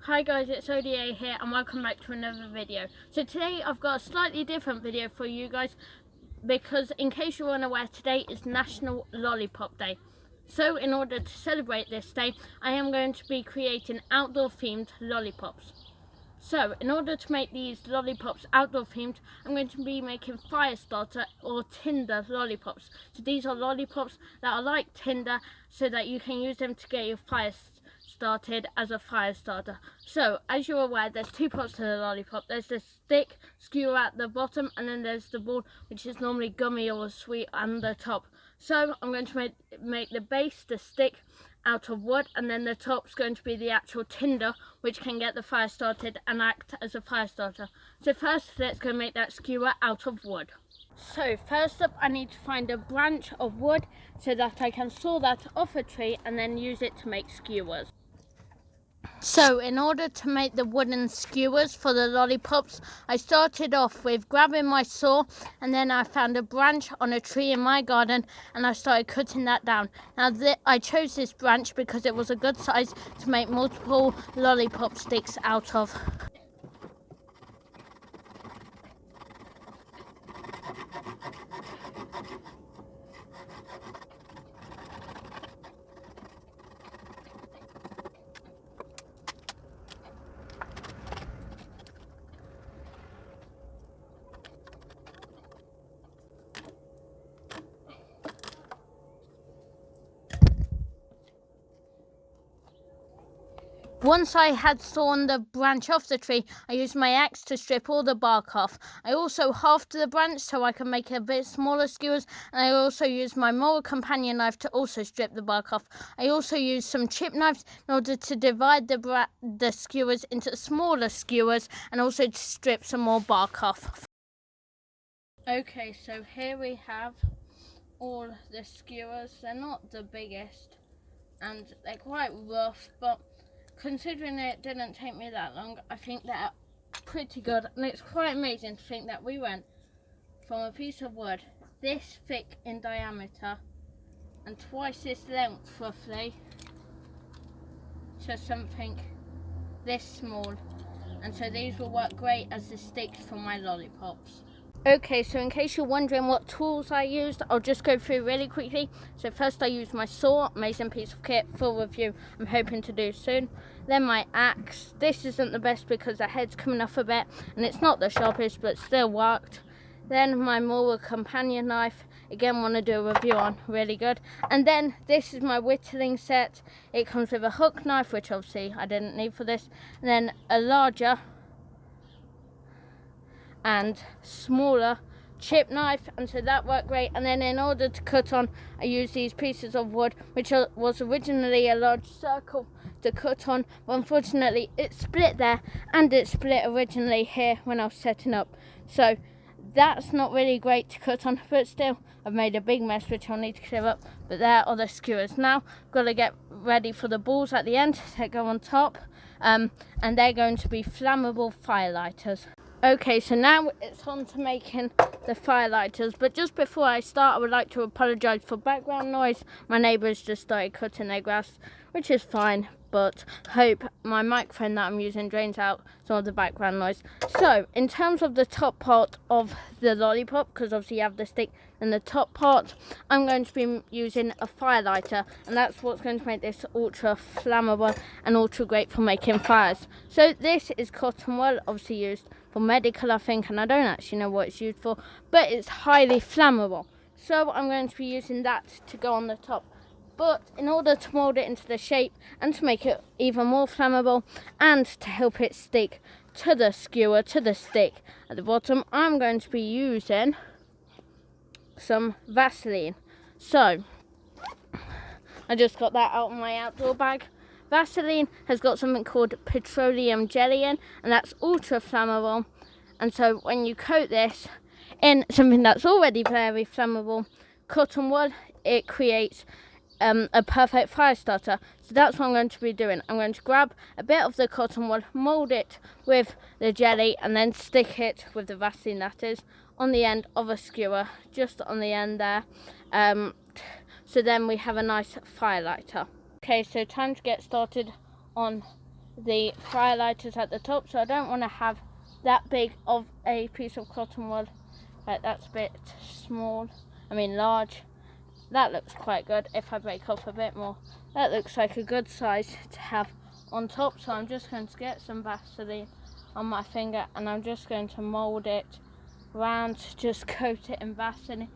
Hi guys, it's OdA here and welcome back to another video. So today I've got a slightly different video for you guys because in case you're unaware, today is National Lollipop Day. So in order to celebrate this day, I am going to be creating outdoor themed lollipops. So in order to make these lollipops outdoor themed, I'm going to be making Firestarter or Tinder lollipops. So these are lollipops that are like Tinder so that you can use them to get your fire started as a fire starter. So as you're aware, there's two parts to the lollipop. There's the stick skewer at the bottom, and then there's the ball, which is normally gummy or sweet, on the top. So I'm going to make the base, the stick, out of wood, and then the top's going to be the actual tinder, which can get the fire started and act as a fire starter. So first, let's go make that skewer out of wood. So first up, I need to find a branch of wood so that I can saw that off a tree and then use it to make skewers. So in order to make the wooden skewers for the lollipops, I started off with grabbing my saw, and then I found a branch on a tree in my garden and I started cutting that down. Now I chose this branch because it was a good size to make multiple lollipop sticks out of. Once I had sawn the branch off the tree, I used my axe to strip all the bark off. I also halved the branch so I can make a bit smaller skewers, and I also used my mower companion knife to also strip the bark off. I also used some chip knives in order to divide the skewers into smaller skewers and also to strip some more bark off. Okay, so here we have all the skewers. They're not the biggest and they're quite rough, but considering it didn't take me that long, I think they're pretty good. And it's quite amazing to think that we went from a piece of wood this thick in diameter and twice this length roughly to something this small. And so these will work great as the sticks for my lollipops. Okay, so in case you're wondering what tools I used, I'll just go through really quickly. So first I used my saw, amazing piece of kit, full review I'm hoping to do soon. Then my axe. This isn't the best because the head's coming off a bit and it's not the sharpest, but still worked. Then my mower companion knife, again want to do a review on, really good. And then this is my whittling set. It comes with a hook knife, which obviously I didn't need for this, and then a larger and smaller chip knife, and so that worked great. And then in order to cut on, I used these pieces of wood, which was originally a large circle to cut on, but unfortunately it split there, and it split originally here when I was setting up, so that's not really great to cut on, but still I've made a big mess which I'll need to clear up. But there are the skewers. Now I've got to get ready for the balls at the end that go on top, and they're going to be flammable firelighters. Okay, so now it's on to making the firelighters, but just before I start, I would like to apologise for background noise. My neighbours just started cutting their grass, which is fine, but hope my microphone that I'm using drains out some of the background noise. So, in terms of the top part of the lollipop, because obviously you have the stick and the top part, I'm going to be using a firelighter, and that's what's going to make this ultra flammable and ultra great for making fires. So this is cotton wool, obviously used for medical, I think, and I don't actually know what it's used for, but it's highly flammable. So I'm going to be using that to go on the top. But in order to mould it into the shape and to make it even more flammable and to help it stick to the skewer, to the stick at the bottom, I'm going to be using some Vaseline. So I just got that out of my outdoor bag. Vaseline has got something called petroleum jelly in, and that's ultra flammable. And so when you coat this in something that's already very flammable, cotton wool, it creates a perfect fire starter. So that's what I'm going to be doing. I'm going to grab a bit of the cotton wool, mould it with the jelly, and then stick it with the Vaseline, that is, on the end of a skewer, just on the end there. So then we have a nice fire lighter. Okay, so time to get started on the fire lighters at the top, so I don't want to have that big of a piece of cotton wool. Right, that's a bit large. That looks quite good. If I break off a bit more, that looks like a good size to have on top. So I'm just going to get some Vaseline on my finger, and I'm just going to mold it round, just coat it in Vaseline.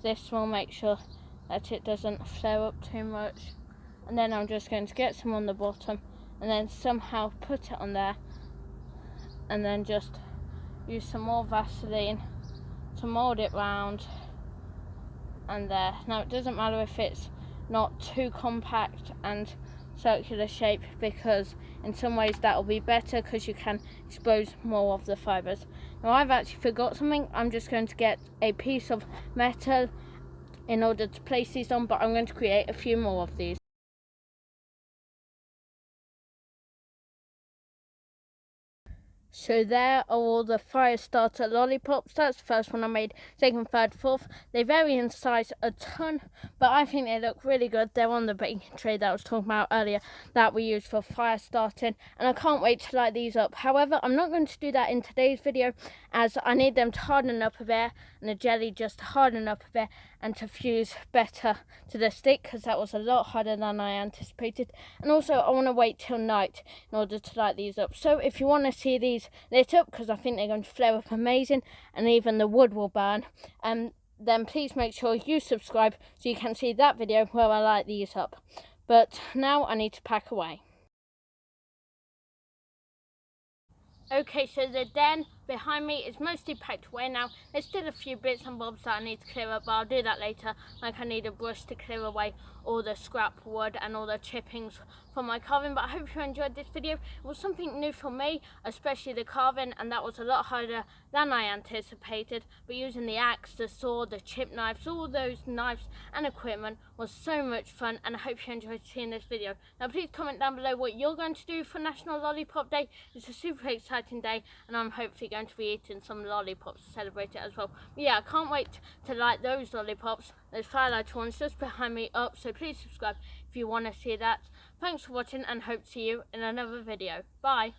This will make sure that it doesn't flare up too much. And then I'm just going to get some on the bottom and then somehow put it on there, and then just use some more Vaseline to mold it round and there. Now it doesn't matter if it's not too compact and circular shape, because in some ways that will be better because you can expose more of the fibres. Now I've actually forgot something. I'm just going to get a piece of metal in order to place these on, but I'm going to create a few more of these. So there are all the Firestarter lollipops. That's the first one I made. Second, third, fourth. They vary in size a ton, but I think they look really good. They're on the baking tray that I was talking about earlier that we use for fire starting, and I can't wait to light these up. However, I'm not going to do that in today's video, as I need them to harden up a bit, and the jelly just to harden up a bit and to fuse better to the stick, because that was a lot harder than I anticipated. And also I want to wait till night in order to light these up. So if you want to see these lit up, because I think they're going to flare up amazing and even the wood will burn, then please make sure you subscribe so you can see that video where I light these up. But now I need to pack away. Okay, so the den behind me is mostly packed away now. There's still a few bits and bobs that I need to clear up, but I'll do that later. Like I need a brush to clear away all the scrap wood and all the chippings from my carving. But I hope you enjoyed this video. It was something new for me, especially the carving, and that was a lot harder than I anticipated. But using the axe, the saw, the chip knives, all those knives and equipment was so much fun, and I hope you enjoyed seeing this video. Now please comment down below what you're going to do for National Lollipop Day. It's a super exciting day, and I'm hopefully going to be eating some lollipops to celebrate it as well. But yeah, I can't wait to light those lollipops, those firelight ones just behind me up, so please subscribe if you want to see that. Thanks for watching, and hope to see you in another video. Bye.